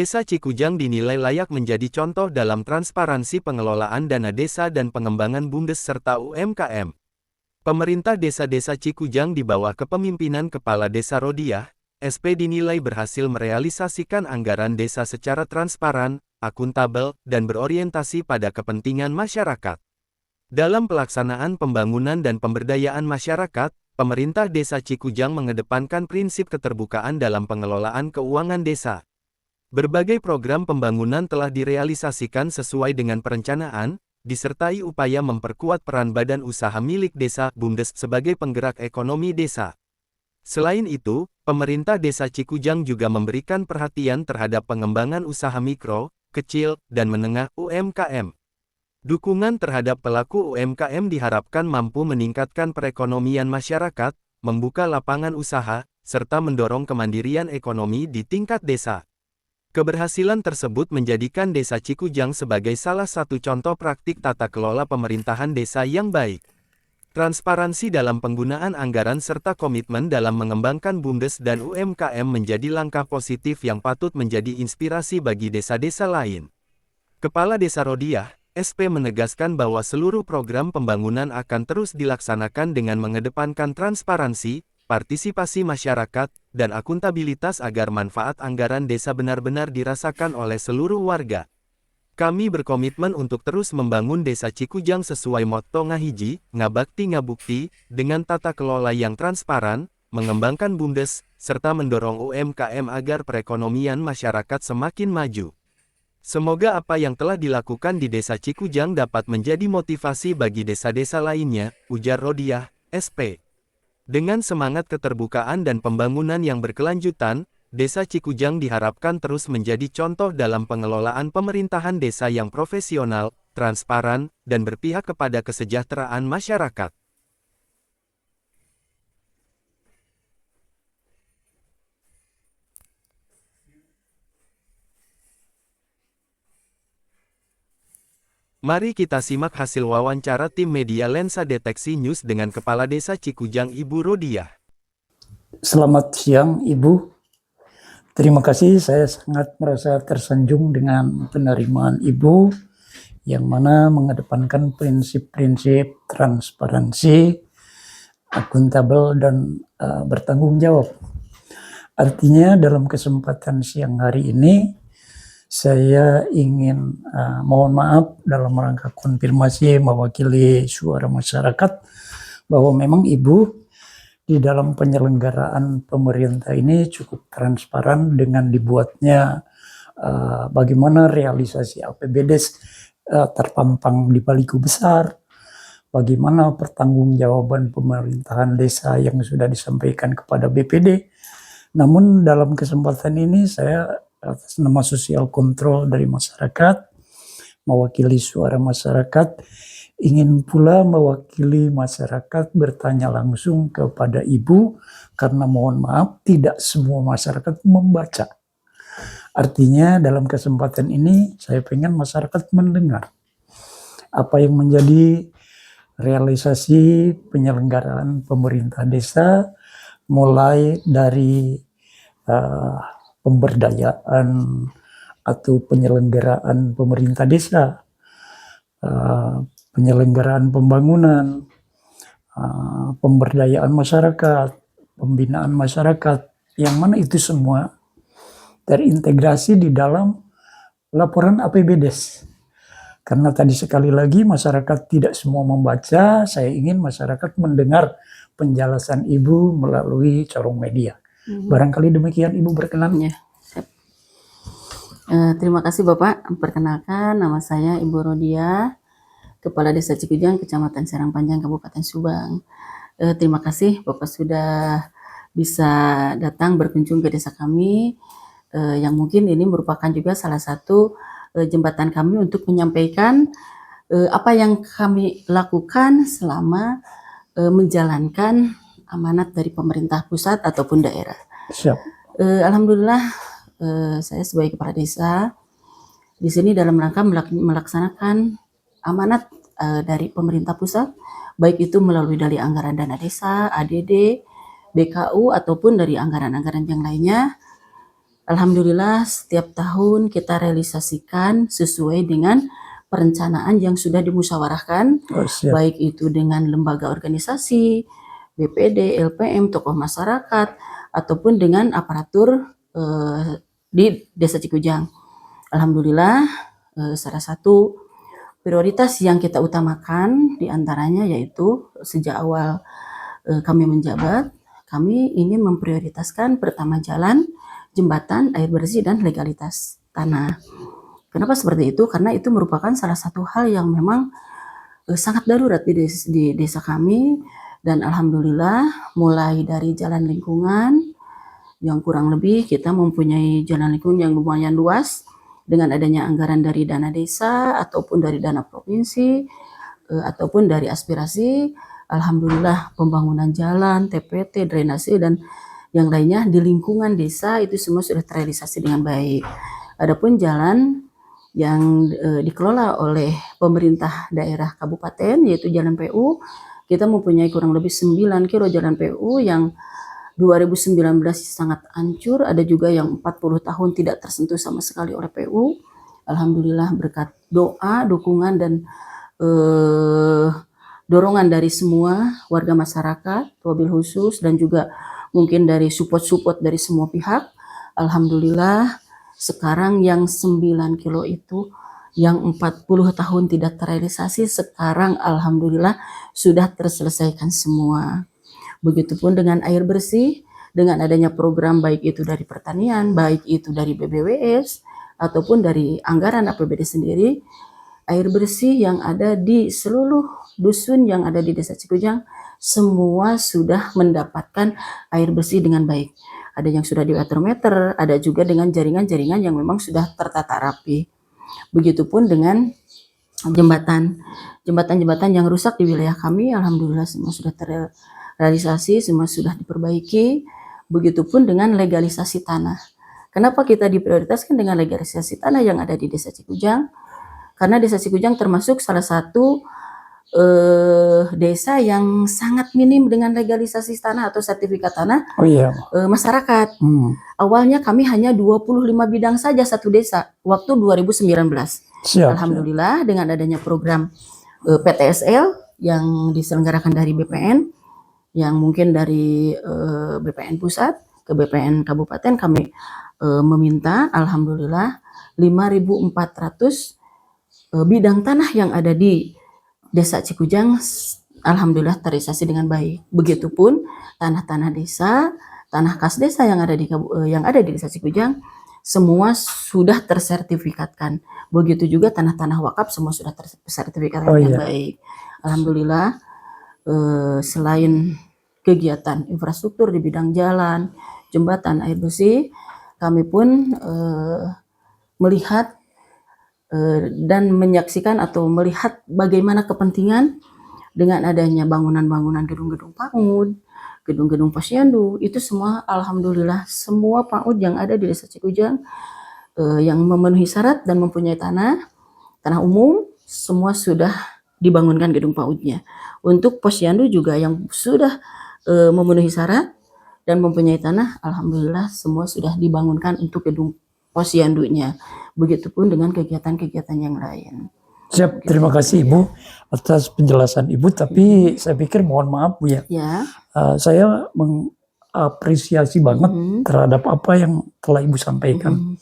Desa Cikujang dinilai layak menjadi contoh dalam transparansi pengelolaan dana desa dan pengembangan BUMDes serta UMKM. Pemerintah desa-desa Cikujang di bawah kepemimpinan Kepala Desa Rodiah, SP dinilai berhasil merealisasikan anggaran desa secara transparan, akuntabel, dan berorientasi pada kepentingan masyarakat. Dalam pelaksanaan pembangunan dan pemberdayaan masyarakat, pemerintah desa Cikujang mengedepankan prinsip keterbukaan dalam pengelolaan keuangan desa. Berbagai program pembangunan telah direalisasikan sesuai dengan perencanaan, disertai upaya memperkuat peran badan usaha milik desa (BUMDes) sebagai penggerak ekonomi desa. Selain itu, pemerintah desa Cikujang juga memberikan perhatian terhadap pengembangan usaha mikro, kecil, dan menengah (UMKM). Dukungan terhadap pelaku UMKM diharapkan mampu meningkatkan perekonomian masyarakat, membuka lapangan usaha, serta mendorong kemandirian ekonomi di tingkat desa. Keberhasilan tersebut menjadikan Desa Cikujang sebagai salah satu contoh praktik tata kelola pemerintahan desa yang baik. Transparansi dalam penggunaan anggaran serta komitmen dalam mengembangkan BUMDes dan UMKM menjadi langkah positif yang patut menjadi inspirasi bagi desa-desa lain. Kepala Desa Rodiah, SP menegaskan bahwa seluruh program pembangunan akan terus dilaksanakan dengan mengedepankan transparansi, partisipasi masyarakat, dan akuntabilitas agar manfaat anggaran desa benar-benar dirasakan oleh seluruh warga. Kami berkomitmen untuk terus membangun Desa Cikujang sesuai motto ngahiji, ngabakti ngabukti, dengan tata kelola yang transparan, mengembangkan BUMDes, serta mendorong UMKM agar perekonomian masyarakat semakin maju. Semoga apa yang telah dilakukan di Desa Cikujang dapat menjadi motivasi bagi desa-desa lainnya, ujar Rodiah, SP. Dengan semangat keterbukaan dan pembangunan yang berkelanjutan, Desa Cikujang diharapkan terus menjadi contoh dalam pengelolaan pemerintahan desa yang profesional, transparan, dan berpihak kepada kesejahteraan masyarakat. Mari kita simak hasil wawancara tim media Lensa Deteksi News dengan Kepala Desa Cikujang Ibu Rodiah. Selamat siang Ibu. Terima kasih, saya sangat merasa tersanjung dengan penerimaan Ibu yang mana mengedepankan prinsip-prinsip transparansi, akuntabel, dan bertanggung jawab. Artinya dalam kesempatan siang hari ini, saya ingin mohon maaf dalam rangka konfirmasi mewakili suara masyarakat bahwa memang Ibu di dalam penyelenggaraan pemerintah ini cukup transparan dengan dibuatnya bagaimana realisasi APBDes terpampang di baliku besar, bagaimana pertanggungjawaban pemerintahan desa yang sudah disampaikan kepada BPD. Namun dalam kesempatan ini saya atas nama sosial kontrol dari masyarakat, mewakili suara masyarakat, ingin pula mewakili masyarakat bertanya langsung kepada Ibu, karena mohon maaf tidak semua masyarakat membaca. Artinya dalam kesempatan ini saya pengen masyarakat mendengar apa yang menjadi realisasi penyelenggaraan pemerintah desa, mulai dari pemberdayaan atau penyelenggaraan pemerintah desa, penyelenggaraan pembangunan, pemberdayaan masyarakat, pembinaan masyarakat, yang mana itu semua terintegrasi di dalam laporan APBDes. Karena tadi sekali lagi masyarakat tidak semua membaca, saya ingin masyarakat mendengar penjelasan Ibu melalui corong media. Barangkali demikian Ibu berkenan. Ya, siap. Terima kasih Bapak. Perkenalkan, nama saya Ibu Rodiah, Kepala Desa Cikujang, Kecamatan Serang Panjang, Kabupaten Subang. Terima kasih Bapak sudah bisa datang berkunjung ke desa kami, yang mungkin ini merupakan juga salah satu jembatan kami untuk menyampaikan apa yang kami lakukan selama menjalankan amanat dari pemerintah pusat ataupun daerah. Siap. Alhamdulillah, saya sebagai kepala desa di sini dalam rangka melaksanakan amanat dari pemerintah pusat, baik itu melalui dari anggaran dana desa, ADD, BKU, ataupun dari anggaran-anggaran yang lainnya. Alhamdulillah setiap tahun kita realisasikan sesuai dengan perencanaan yang sudah dimusyawarahkan, Oh, siap. baik itu dengan lembaga organisasi, BPD, LPM, tokoh masyarakat, ataupun dengan aparatur di Desa Cikujang. Alhamdulillah salah satu prioritas yang kita utamakan diantaranya yaitu sejak awal kami menjabat, kami ingin memprioritaskan pertama jalan, jembatan, air bersih, dan legalitas tanah. Kenapa seperti itu? Karena itu merupakan salah satu hal yang memang sangat darurat di desa kami, dan alhamdulillah mulai dari jalan lingkungan yang kurang lebih kita mempunyai jalan lingkungan yang lumayan luas dengan adanya anggaran dari dana desa ataupun dari dana provinsi ataupun dari aspirasi. Alhamdulillah pembangunan jalan, TPT, drainase, dan yang lainnya di lingkungan desa itu semua sudah terrealisasi dengan baik. Adapun jalan yang dikelola oleh pemerintah daerah kabupaten yaitu jalan PU, kita mempunyai kurang lebih 9 kilo jalan PU yang 2019 sangat hancur, ada juga yang 40 tahun tidak tersentuh sama sekali oleh PU. Alhamdulillah berkat doa, dukungan, dan dorongan dari semua warga masyarakat, wabil khusus, dan juga mungkin dari support dari semua pihak. Alhamdulillah sekarang yang 9 kilo itu yang 40 tahun tidak terrealisasi sekarang alhamdulillah sudah terselesaikan semua. Begitupun dengan air bersih, dengan adanya program baik itu dari pertanian, baik itu dari BBWS, ataupun dari anggaran APBD sendiri, air bersih yang ada di seluruh dusun yang ada di Desa Cikujang, semua sudah mendapatkan air bersih dengan baik. Ada yang sudah di watermeter, ada juga dengan jaringan-jaringan yang memang sudah tertata rapi. Begitupun dengan jembatan yang rusak di wilayah kami, alhamdulillah semua sudah terrealisasi, semua sudah diperbaiki. Begitupun dengan legalisasi tanah. Kenapa kita diprioritaskan dengan legalisasi tanah yang ada di Desa Cikujang? Karena Desa Cikujang termasuk salah satu desa yang sangat minim dengan legalisasi tanah atau sertifikat tanah Oh iya. masyarakat. Awalnya kami hanya 25 bidang saja satu desa waktu 2019. Siap. Alhamdulillah dengan adanya program PTSL yang diselenggarakan dari BPN, yang mungkin dari BPN pusat ke BPN kabupaten, kami meminta alhamdulillah 5.400 bidang tanah yang ada di Desa Cikujang alhamdulillah terrealisasi dengan baik. Begitupun tanah-tanah desa, tanah kas desa yang ada di Desa Cikujang semua sudah tersertifikatkan. Begitu juga tanah-tanah wakaf semua sudah tersertifikatkan dengan baik. Alhamdulillah selain kegiatan infrastruktur di bidang jalan, jembatan, air bersih, kami pun melihat dan menyaksikan atau melihat bagaimana kepentingan dengan adanya bangunan-bangunan gedung-gedung PAUD, gedung-gedung posyandu, itu semua alhamdulillah semua PAUD yang ada di Desa Cikujang yang memenuhi syarat dan mempunyai tanah umum semua sudah dibangunkan gedung PAUD-nya. Untuk posyandu juga yang sudah memenuhi syarat dan mempunyai tanah, alhamdulillah semua sudah dibangunkan untuk gedung posyandunya. Begitupun dengan kegiatan-kegiatan yang lain. Siap, terima kasih Ibu atas penjelasan Ibu. Tapi saya pikir mohon maaf Bu ya. Saya mengapresiasi banget terhadap apa yang telah Ibu sampaikan.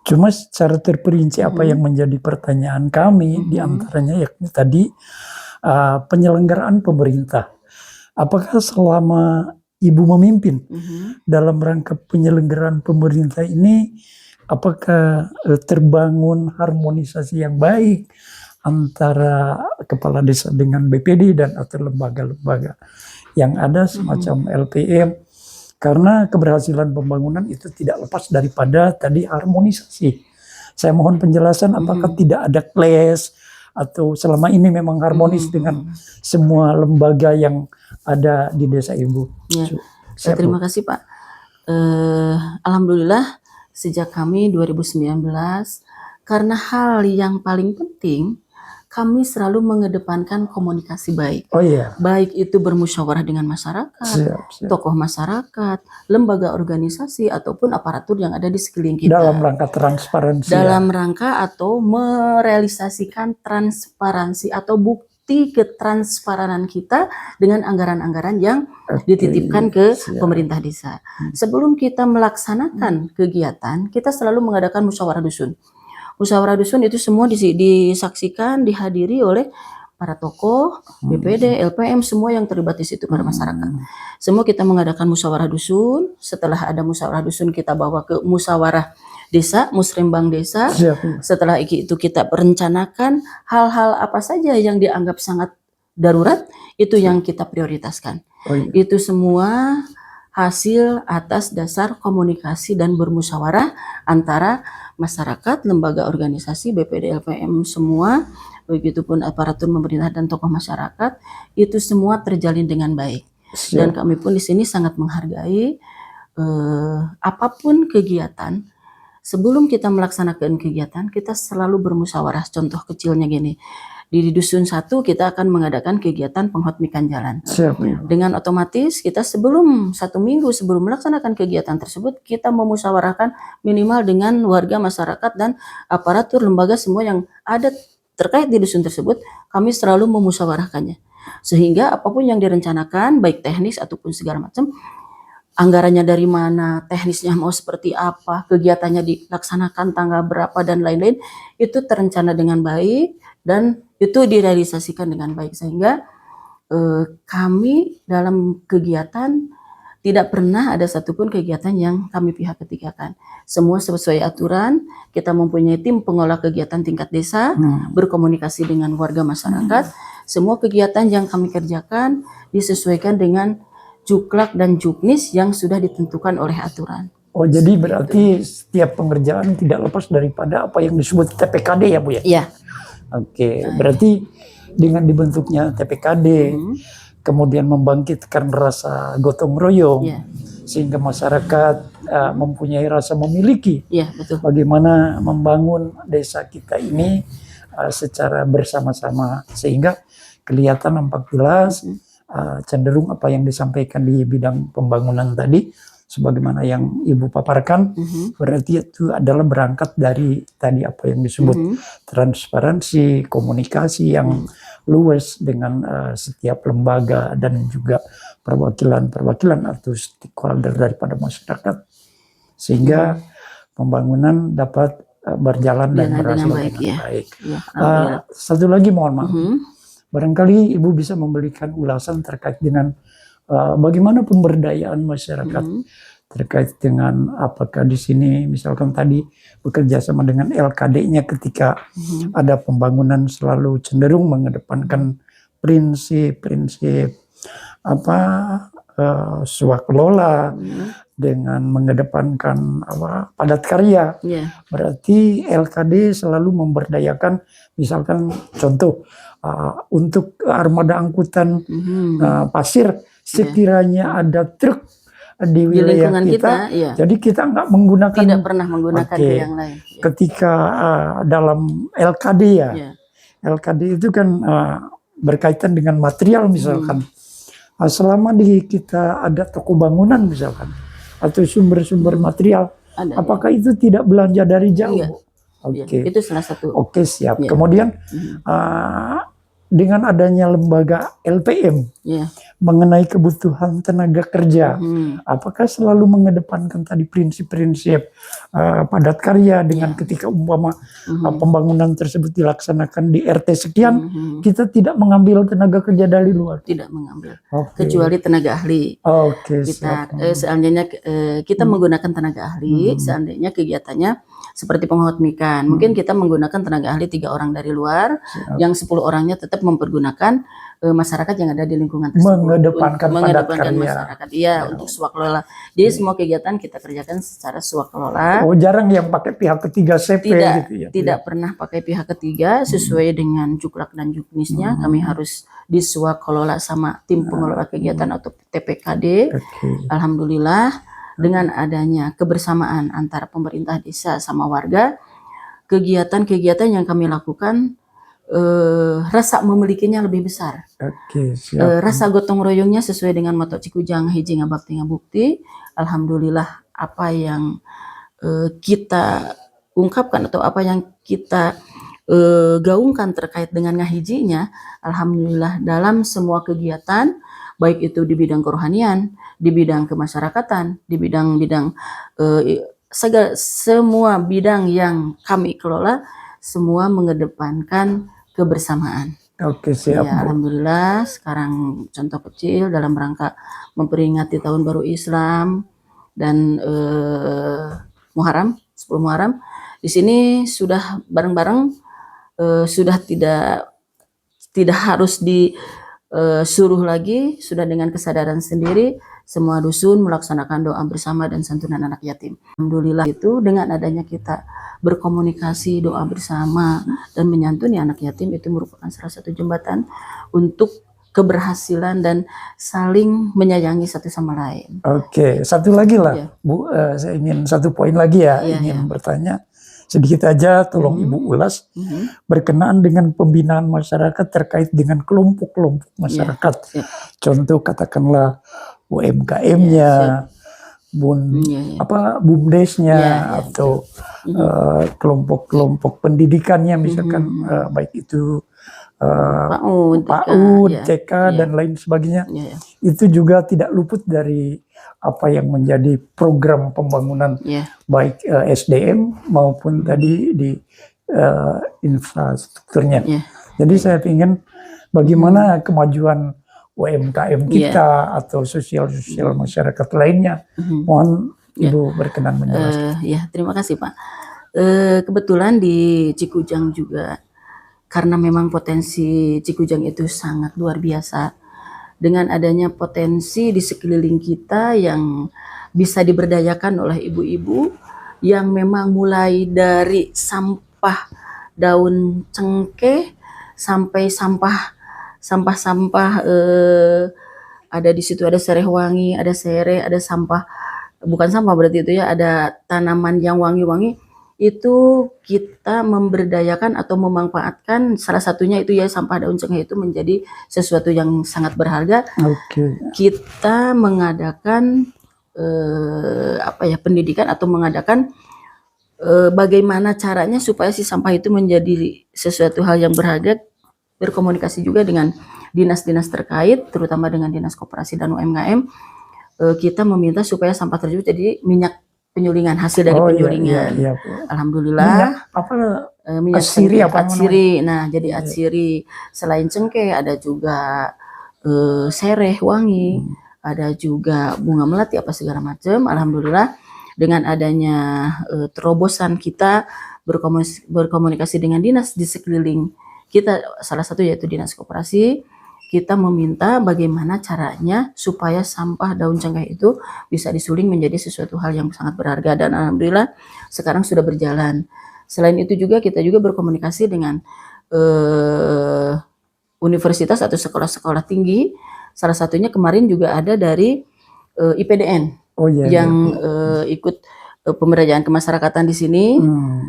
Cuma secara terperinci apa yang menjadi pertanyaan kami diantaranya yakni tadi penyelenggaraan pemerintah. Apakah selama Ibu memimpin dalam rangka penyelenggaraan pemerintah ini, apakah terbangun harmonisasi yang baik antara kepala desa dengan BPD dan atau lembaga-lembaga yang ada semacam LPM? Karena keberhasilan pembangunan itu tidak lepas daripada tadi harmonisasi. Saya mohon penjelasan apakah tidak ada clash atau selama ini memang harmonis dengan semua lembaga yang ada di desa Ibu. Terima kasih Pak. Alhamdulillah sejak kami 2019, karena hal yang paling penting kami selalu mengedepankan komunikasi baik. Oh iya. Baik itu bermusyawarah dengan masyarakat, Siap. tokoh masyarakat, lembaga organisasi, ataupun aparatur yang ada di sekeliling kita. Dalam rangka transparansi. Dalam rangka atau merealisasikan transparansi atau bukti ketransparanan kita dengan anggaran-anggaran yang dititipkan ke pemerintah desa. Sebelum kita melaksanakan kegiatan, kita selalu mengadakan musyawarah dusun. Musyawarah dusun itu semua disaksikan, dihadiri oleh para tokoh, BPD, LPM, semua yang terlibat di situ pada masyarakat. Semua kita mengadakan musyawarah dusun. Setelah ada musyawarah dusun, kita bawa ke musyawarah desa, musrembang desa. Setelah itu kita merencanakan hal-hal apa saja yang dianggap sangat darurat, itu yang kita prioritaskan. Itu semua hasil atas dasar komunikasi dan bermusyawarah antara masyarakat, lembaga organisasi, BPD, LPM semua, begitupun aparatur pemerintah dan tokoh masyarakat, itu semua terjalin dengan baik. Dan kami pun di sini sangat menghargai apapun kegiatan. Sebelum kita melaksanakan kegiatan, kita selalu bermusyawarah. Contoh kecilnya gini, di dusun 1 kita akan mengadakan kegiatan penghotmikan jalan. Dengan otomatis kita sebelum 1 minggu sebelum melaksanakan kegiatan tersebut, kita memusyawarahkan minimal dengan warga masyarakat dan aparatur lembaga semua yang ada terkait di dusun tersebut, kami selalu memusyawarahkannya. Sehingga apapun yang direncanakan, baik teknis ataupun segala macam, anggarannya dari mana, teknisnya mau seperti apa, kegiatannya dilaksanakan tanggal berapa dan lain-lain, itu terencana dengan baik dan itu direalisasikan dengan baik, sehingga kami dalam kegiatan tidak pernah ada satupun kegiatan yang kami pihak ketigakan. Semua sesuai aturan. Kita mempunyai tim pengolah kegiatan tingkat desa, berkomunikasi dengan warga masyarakat. Semua kegiatan yang kami kerjakan disesuaikan dengan juklak dan juknis yang sudah ditentukan oleh aturan. Oh, jadi berarti setiap pengerjaan tidak lepas daripada apa yang disebut TPKD ya Bu ya? Iya. Oke, berarti dengan dibentuknya TPKD, kemudian membangkitkan rasa gotong royong, sehingga masyarakat mempunyai rasa memiliki betul. bagaimana membangun desa kita ini secara bersama-sama, sehingga kelihatan nampak jelas cenderung apa yang disampaikan di bidang pembangunan tadi, sebagaimana yang Ibu paparkan, berarti itu adalah berangkat dari tadi apa yang disebut transparansi, komunikasi yang luas dengan setiap lembaga dan juga perwakilan atau stakeholder daripada masyarakat, sehingga pembangunan dapat berjalan dan berhasil dengan baik. Satu lagi mohon maaf, barangkali Ibu bisa memberikan ulasan terkait dengan bagaimana pemberdayaan masyarakat terkait dengan apakah di sini misalkan tadi bekerja sama dengan LKD-nya ketika ada pembangunan selalu cenderung mengedepankan prinsip-prinsip swakelola dengan mengedepankan padat karya. Berarti LKD selalu memberdayakan, misalkan contoh untuk armada angkutan pasir, sekiranya ada truk di wilayah kita, jadi kita tidak pernah menggunakan ke yang lain. Ketika dalam LKD LKD itu kan berkaitan dengan material misalkan. Selama kita ada toko bangunan misalkan, atau sumber-sumber material, apakah itu tidak belanja dari jauh? Itu salah satu. Siap. Kemudian dengan adanya lembaga LPM mengenai kebutuhan tenaga kerja, apakah selalu mengedepankan tadi prinsip-prinsip padat karya dengan ketika umpama pembangunan tersebut dilaksanakan di RT sekian, kita tidak mengambil tenaga kerja dari luar? Tidak mengambil, kecuali tenaga ahli. Seandainya kita menggunakan tenaga ahli, seandainya kegiatannya seperti penghotmikan, mungkin kita menggunakan tenaga ahli 3 orang dari luar, yang 10 orangnya tetap mempergunakan masyarakat yang ada di lingkungan tersebut, mengedepankan masyarakat, untuk swakelola. Jadi semua kegiatan kita kerjakan secara swakelola. Jarang yang pakai pihak ketiga CP gitu ya? Tidak pernah pakai pihak ketiga, sesuai dengan juklak dan juknisnya. Kami harus diswakelola sama tim pengelola kegiatan atau TPKD. Alhamdulillah, dengan adanya kebersamaan antara pemerintah desa sama warga, kegiatan-kegiatan yang kami lakukan rasa memilikinya lebih besar. Oke, siap. Rasa gotong royongnya sesuai dengan moto Cikujang hiji ngabakti ngabukti. Alhamdulillah apa yang kita ungkapkan atau apa yang kita gaungkan terkait dengan ngahijinya, alhamdulillah dalam semua kegiatan, baik itu di bidang kerohanian, di bidang kemasyarakatan, di bidang-bidang semua bidang yang kami kelola, semua mengedepankan kebersamaan. Oke, siap, Ya, Bu. alhamdulillah sekarang contoh kecil dalam rangka memperingati tahun baru Islam dan Muharram, 10 Muharram. Di sini sudah bareng-bareng, sudah tidak harus disuruh lagi, sudah dengan kesadaran sendiri semua dusun melaksanakan doa bersama dan santunan anak yatim. Alhamdulillah itu dengan adanya kita berkomunikasi, doa bersama dan menyantuni anak yatim itu merupakan salah satu jembatan untuk keberhasilan dan saling menyayangi satu sama lain. Oke, satu lagi lah, Iya. Bu. Saya ingin satu poin lagi ya, Iya, ingin iya. bertanya sedikit aja, tolong Ibu ulas berkenaan dengan pembinaan masyarakat terkait dengan kelompok-kelompok masyarakat. Siap. Contoh katakanlah UMKM-nya, Iya. BUMDes-nya, Iya, iya. atau kelompok-kelompok pendidikannya, misalkan baik itu PAUD, ya. TK, dan lain sebagainya. Ya, ya. Itu juga tidak luput dari apa yang menjadi program pembangunan Ya. baik SDM maupun tadi di infrastrukturnya. Ya. Jadi saya ingin bagaimana kemajuan UMKM kita atau sosial masyarakat lainnya. Mohon Ibu berkenan menjelaskan. Ya, terima kasih Pak. Kebetulan di Cikujang juga, karena memang potensi Cikujang itu sangat luar biasa. Dengan adanya potensi di sekeliling kita yang bisa diberdayakan oleh ibu-ibu yang memang mulai dari sampah daun cengkeh sampai sampah ada di situ, ada sereh wangi, ada sereh, ada sampah, bukan sampah berarti itu ya, ada tanaman yang wangi-wangi. Itu kita memberdayakan atau memanfaatkan, salah satunya itu ya sampah daun cengkeh itu menjadi sesuatu yang sangat berharga. Oke. Kita mengadakan pendidikan atau mengadakan bagaimana caranya supaya si sampah itu menjadi sesuatu hal yang berharga. Berkomunikasi juga dengan dinas-dinas terkait, terutama dengan Dinas Koperasi dan UMKM. Kita meminta supaya sampah tersebut jadi minyak penyulingan, hasil dari penyulingan. Iya, Alhamdulillah. Minyak atsiri, atsiri. Nah, jadi atsiri selain cengkeh ada juga sereh wangi, ada juga bunga melati apa segala macam. Alhamdulillah dengan adanya terobosan kita berkomunikasi dengan dinas di sekeliling kita, salah satu yaitu Dinas Koperasi, kita meminta bagaimana caranya supaya sampah daun cengkeh itu bisa disuling menjadi sesuatu hal yang sangat berharga, dan alhamdulillah sekarang sudah berjalan. Selain itu juga kita juga berkomunikasi dengan universitas atau sekolah-sekolah tinggi. Salah satunya kemarin juga ada dari IPDN yang ikut pemberdayaan kemasyarakatan di sini.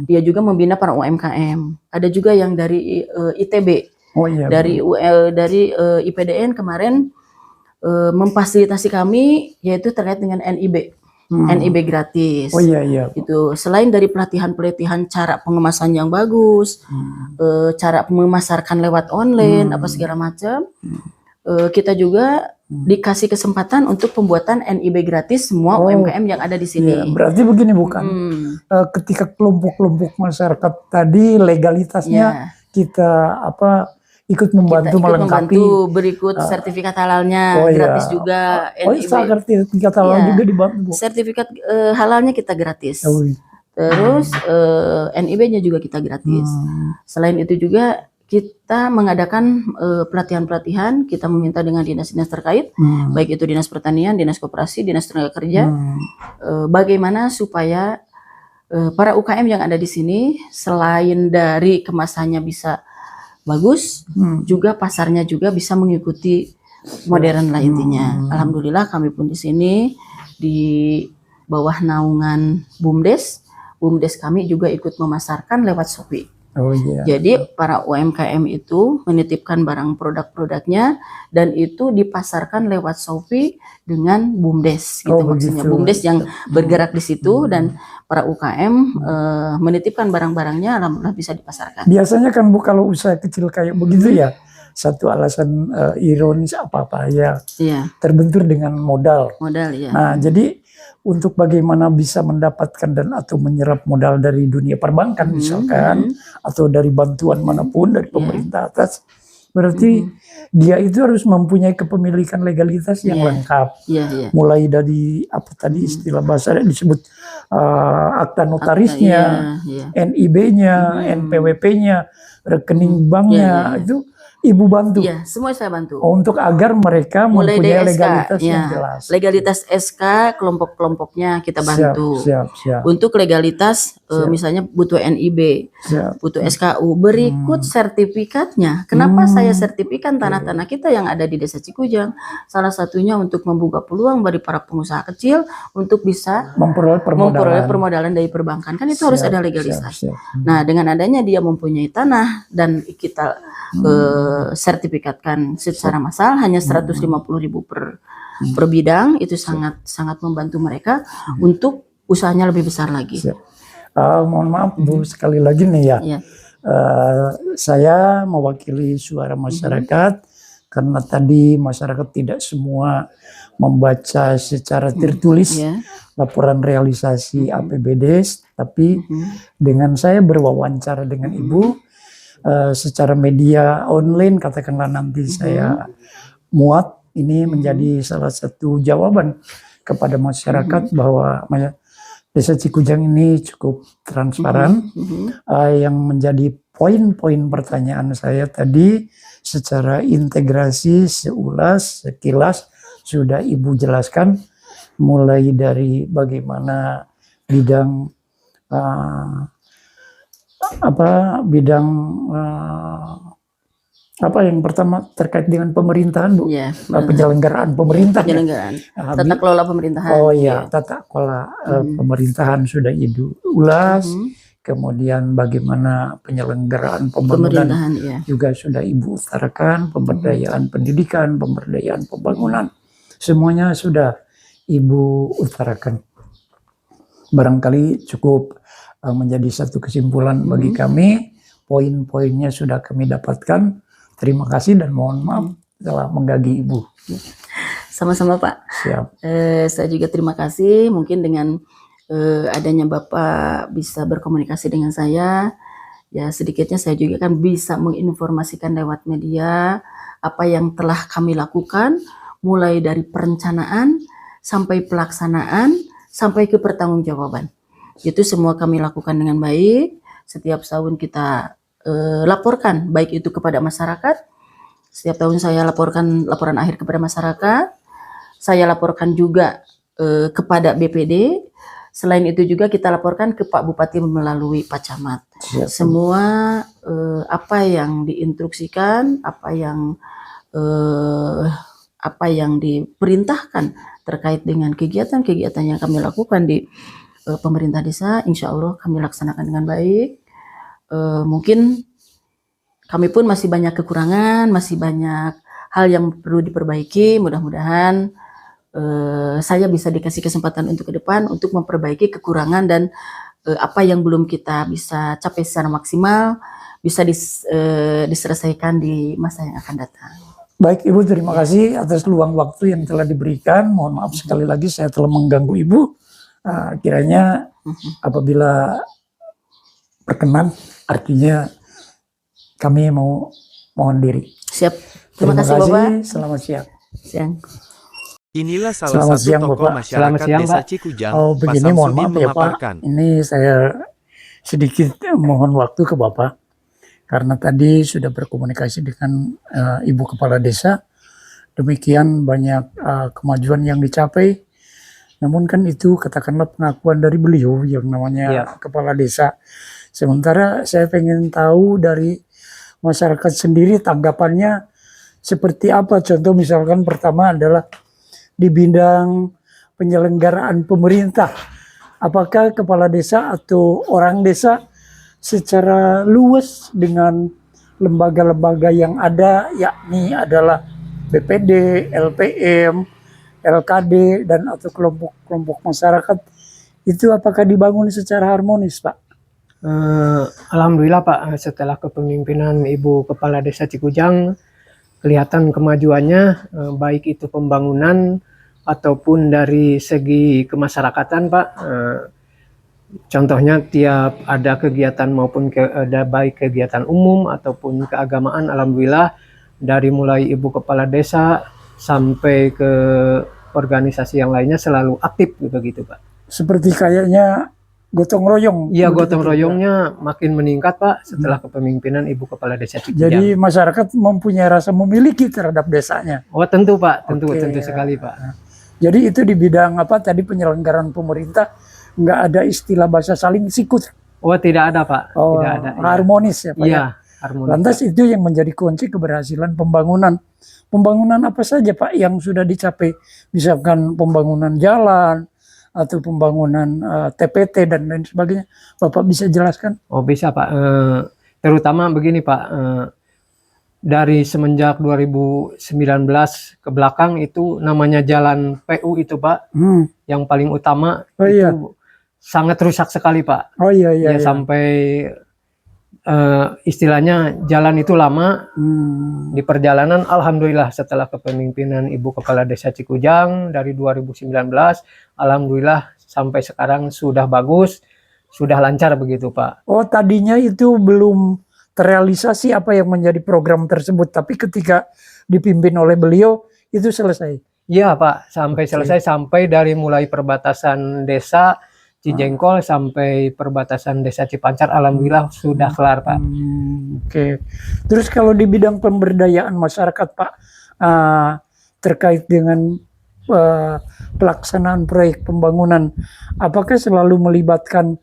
Dia juga membina para UMKM. Ada juga yang dari ITB. Dari IPDN kemarin memfasilitasi kami yaitu terkait dengan NIB. NIB gratis. Itu selain dari pelatihan-pelatihan cara pengemasan yang bagus, cara memasarkan lewat online apa segala macam. Kita juga dikasih kesempatan untuk pembuatan NIB gratis semua UMKM yang ada di sini. Berarti begini bukan? Ketika kelompok-kelompok masyarakat tadi legalitasnya kita ikut membantu melengkapi, berikut sertifikat halalnya gratis juga. NIB. Sertifikat halal juga dibantu. Sertifikat halalnya kita gratis. Terus NIB-nya juga kita gratis. Selain itu juga kita mengadakan pelatihan-pelatihan, kita meminta dengan dinas-dinas terkait, baik itu Dinas Pertanian, Dinas Koperasi, Dinas Tenaga Kerja, bagaimana supaya para UKM yang ada di sini selain dari kemasannya bisa bagus, juga pasarnya juga bisa mengikuti modern lah intinya. Alhamdulillah kami pun di sini di bawah naungan BUMDes kami juga ikut memasarkan lewat Shopee. Oh iya. Jadi para UMKM itu menitipkan barang produk-produknya dan itu dipasarkan lewat Shopee dengan BUMDes gitu Oh, maksudnya. begitu. BUMDes yang bergerak di situ dan para UKM menitipkan barang-barangnya alhamdulillah bisa dipasarkan. Biasanya kan Bu kalau usaha kecil kayak begitu ya, satu alasan ironis apa-apa ya Iya, terbentur dengan modal. modal ya. Nah, jadi untuk bagaimana bisa mendapatkan dan atau menyerap modal dari dunia perbankan misalkan atau dari bantuan manapun dari pemerintah atas, berarti dia itu harus mempunyai kepemilikan legalitas yang lengkap. Iya, iya. Mulai dari apa tadi istilah bahasa disebut akta notarisnya, Iya, NIB-nya, NPWP-nya, rekening banknya, itu Ibu bantu. Iya, semua saya bantu. Untuk agar mereka Mulai mempunyai dari SK, legalitas yang ya. jelas. Legalitas SK kelompok-kelompoknya kita bantu. Siap. Untuk legalitas misalnya butuh NIB, Siap. butuh SKU, berikut sertifikatnya. Kenapa saya sertifikan tanah-tanah kita yang ada di Desa Cikujang? Salah satunya untuk membuka peluang bagi para pengusaha kecil untuk bisa Memperoleh permodalan dari perbankan. Kan itu harus ada legalitas. Siap. Nah, dengan adanya dia mempunyai tanah dan kita sertifikatkan secara massal hanya 150.000 per bidang, itu sangat membantu mereka untuk usahanya lebih besar lagi. Siap. Mohon maaf Bu, sekali lagi nih ya. Iya. Saya mewakili suara masyarakat karena tadi masyarakat tidak semua membaca secara tertulis laporan realisasi APBDes, tapi dengan saya berwawancara dengan Ibu secara media online, katakanlah nanti saya muat, ini menjadi salah satu jawaban kepada masyarakat bahwa Desa Cikujang ini cukup transparan. Yang menjadi poin-poin pertanyaan saya tadi secara integrasi sekilas sudah Ibu jelaskan, mulai dari bagaimana bidang yang pertama terkait dengan pemerintahan Bu, penyelenggaraan pemerintahan. Tata kelola pemerintahan. Oh iya, tata kelola pemerintahan sudah Ibu ulas. Kemudian bagaimana penyelenggaraan pembangunan juga sudah Ibu utarakan, pemberdayaan pendidikan, pemberdayaan pembangunan, semuanya sudah Ibu utarakan. Barangkali cukup menjadi satu kesimpulan bagi kami, poin-poinnya sudah kami dapatkan. Terima kasih dan mohon maaf telah mengganggu Ibu. Sama-sama Pak. Siap. Saya juga terima kasih, mungkin dengan adanya Bapak bisa berkomunikasi dengan saya, ya sedikitnya saya juga kan bisa menginformasikan lewat media apa yang telah kami lakukan, mulai dari perencanaan sampai pelaksanaan sampai ke pertanggungjawaban. Itu semua kami lakukan dengan baik. Setiap tahun kita laporkan, baik itu kepada masyarakat. Setiap tahun saya laporkan laporan akhir kepada masyarakat. Saya laporkan juga kepada BPD. Selain itu juga kita laporkan ke Pak Bupati melalui Pak Camat. Semua apa yang diinstruksikan, apa yang diperintahkan terkait dengan kegiatan-kegiatan yang kami lakukan di pemerintah desa, insya Allah kami laksanakan dengan baik. Mungkin kami pun masih banyak kekurangan, masih banyak hal yang perlu diperbaiki. Mudah-mudahan saya bisa dikasih kesempatan untuk ke depan untuk memperbaiki kekurangan dan apa yang belum kita bisa capai secara maksimal bisa diselesaikan di masa yang akan datang. Baik Ibu, terima kasih atas luang waktu yang telah diberikan. Mohon maaf sekali lagi saya telah mengganggu Ibu. Kiranya apabila berkenan, artinya kami mau mohon diri. Siap. Terima kasih Bapak. Selamat siang. Inilah salah satu tokoh masyarakat Desa Cikujang. Oh begini, mohon maaf ya Pak. Ini saya sedikit mohon waktu ke Bapak. Karena tadi sudah berkomunikasi dengan Ibu Kepala Desa. Demikian banyak kemajuan yang dicapai. Namun kan itu katakanlah pengakuan dari beliau yang namanya Kepala Desa. Sementara saya pengen tahu dari masyarakat sendiri tanggapannya seperti apa. Contoh misalkan pertama adalah di bidang penyelenggaraan pemerintah. Apakah kepala desa atau orang desa secara luas dengan lembaga-lembaga yang ada, yakni adalah BPD, LPM, LKD, dan atau kelompok-kelompok masyarakat, itu apakah dibangun secara harmonis, Pak? Alhamdulillah Pak, setelah kepemimpinan Ibu Kepala Desa Cikujang, kelihatan kemajuannya, baik itu pembangunan ataupun dari segi kemasyarakatan Pak. Contohnya tiap ada kegiatan maupun ada baik kegiatan umum ataupun keagamaan, alhamdulillah dari mulai Ibu Kepala Desa sampai ke organisasi yang lainnya selalu aktif begitu Pak. Seperti kayaknya gotong royong. Iya, begitu gotong juga. royongnya makin meningkat Pak setelah kepemimpinan Ibu Kepala Desa Cikujang. Jadi masyarakat mempunyai rasa memiliki terhadap desanya. Oh tentu Pak, tentu Oke. tentu sekali Pak. Jadi itu di bidang apa tadi, penyelenggaraan pemerintah, nggak ada istilah bahasa saling sikut. Oh tidak ada Pak, Oh, tidak ada. Iya. harmonis ya Pak. Iya, Ya? harmonis. Lantas itu yang menjadi kunci keberhasilan pembangunan. Pembangunan apa saja Pak yang sudah dicapai? Misalkan pembangunan jalan atau pembangunan TPT dan lain sebagainya. Bapak bisa jelaskan? Oh bisa Pak, terutama begini Pak, dari semenjak 2019 ke belakang itu namanya jalan PU itu Pak, yang paling utama Oh, itu iya. sangat rusak sekali Pak. Oh iya iya. Ya, sampai istilahnya jalan itu lama. Di perjalanan alhamdulillah setelah kepemimpinan Ibu Kepala Desa Cikujang dari 2019, alhamdulillah sampai sekarang sudah bagus, sudah lancar begitu Pak. Oh tadinya itu belum terrealisasi apa yang menjadi program tersebut, tapi ketika dipimpin oleh beliau itu selesai. Iya Pak, sampai selesai, sampai dari mulai perbatasan desa Cijengkol sampai perbatasan desa Cipancar, alhamdulillah sudah kelar Pak. Oke. Terus kalau di bidang pemberdayaan masyarakat Pak, terkait dengan pelaksanaan proyek pembangunan, apakah selalu melibatkan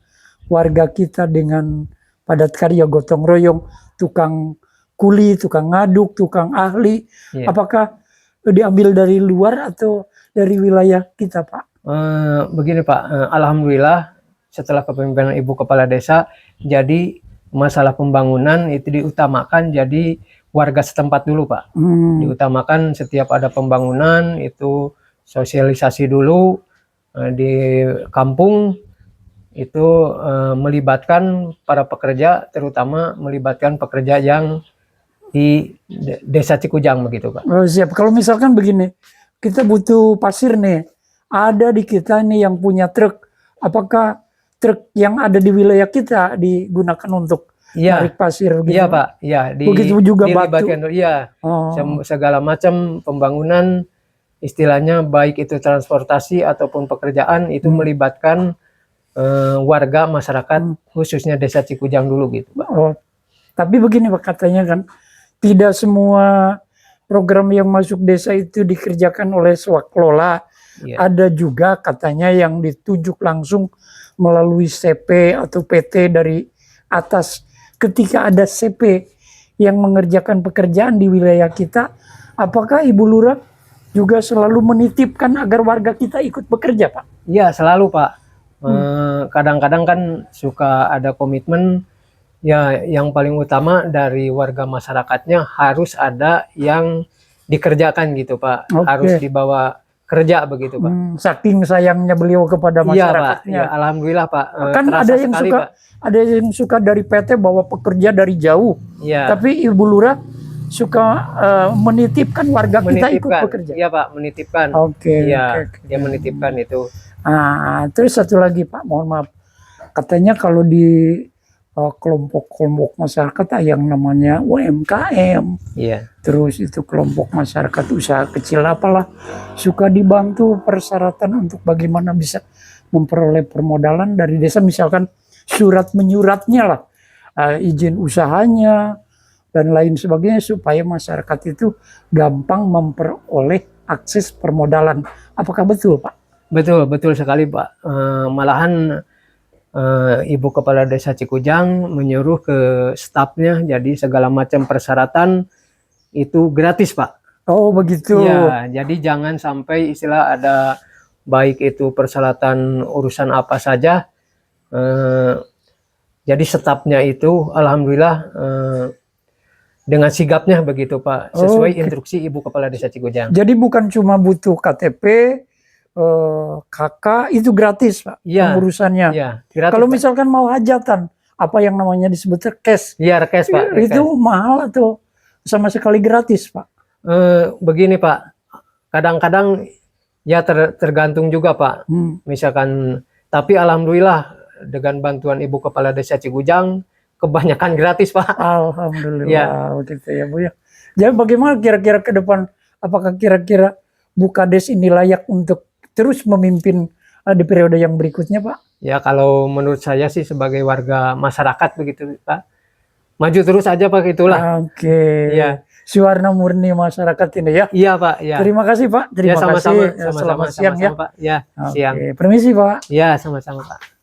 warga kita dengan padat karya gotong royong, tukang kuli, tukang ngaduk, tukang ahli? Iya. Apakah diambil dari luar atau dari wilayah kita Pak? Begini Pak, alhamdulillah setelah kepemimpinan Ibu Kepala Desa, jadi masalah pembangunan itu diutamakan jadi warga setempat dulu Pak. Diutamakan setiap ada pembangunan itu sosialisasi dulu di kampung, itu melibatkan para pekerja, terutama melibatkan pekerja yang di Desa Cikujang begitu Pak. Oh, siap. Kalau misalkan begini, kita butuh pasir nih, ada di kita nih yang punya truk, apakah truk yang ada di wilayah kita digunakan untuk narik pasir? Gitu? Iya Pak, iya. Begitu juga batu. Iya, segala macam pembangunan, istilahnya baik itu transportasi ataupun pekerjaan itu melibatkan warga masyarakat khususnya Desa Cikujang dulu gitu Pak. Oh, tapi begini Pak, katanya kan tidak semua program yang masuk desa itu dikerjakan oleh swaklola. Ada juga katanya yang ditunjuk langsung melalui CP atau PT dari atas. Ketika ada CP yang mengerjakan pekerjaan di wilayah kita, apakah Ibu Lurah juga selalu menitipkan agar warga kita ikut bekerja Pak? Iya selalu Pak. Kadang-kadang kan suka ada komitmen ya, yang paling utama dari warga masyarakatnya harus ada yang dikerjakan gitu Pak. Harus dibawa kerja begitu Pak. Saking sayangnya beliau kepada masyarakatnya. Iya Pak, ya, alhamdulillah Pak. Kan ada yang sekali, suka Pak. Ada yang suka dari PT bawa pekerja dari jauh. Iya. Tapi Ibu Lurah suka menitipkan warga kita ikut bekerja. Iya Pak, menitipkan. Oke. Iya, dia menitipkan itu. Terus satu lagi Pak, mohon maaf. Katanya kalau di kelompok-kelompok masyarakat yang namanya UMKM, terus itu kelompok masyarakat usaha kecil apalah, suka dibantu persyaratan untuk bagaimana bisa memperoleh permodalan dari desa, misalkan surat menyuratnya lah, izin usahanya dan lain sebagainya, supaya masyarakat itu gampang memperoleh akses permodalan. Apakah betul Pak? Betul, betul sekali Pak. Malahan Ibu Kepala Desa Cikujang menyuruh ke stafnya, jadi segala macam persyaratan itu gratis Pak. Oh begitu. Ya, jadi jangan sampai istilah ada baik itu persyaratan urusan apa saja, Jadi stafnya itu alhamdulillah dengan sigapnya begitu Pak, sesuai instruksi Ibu Kepala Desa Cikujang. Jadi bukan cuma butuh KTP, KK itu gratis Pak Iya, pengurusannya. Iya, gratis, Kalau Pak. misalkan mau hajatan, apa yang namanya disebut cash, Iya, rekes Pak. itu mahal atau sama sekali gratis Pak? Begini Pak, kadang-kadang ya tergantung juga Pak. Misalkan, tapi alhamdulillah dengan bantuan Ibu Kepala Desa Cikujang kebanyakan gratis Pak. Alhamdulillah, Ya. gitu ya Bu ya. Jadi bagaimana kira-kira ke depan, apakah kira-kira Bukades ini layak untuk terus memimpin di periode yang berikutnya Pak? Ya kalau menurut saya sih sebagai warga masyarakat begitu Pak, maju terus aja Pak, itulah. Oke. Iya. Suara murni masyarakat ini ya. Iya Pak, ya. Terima kasih Pak. Terima Ya, sama-sama, kasih. Selamat siang ya. Pak. Ya, siang. Oke, permisi Pak. Ya, sama-sama Pak.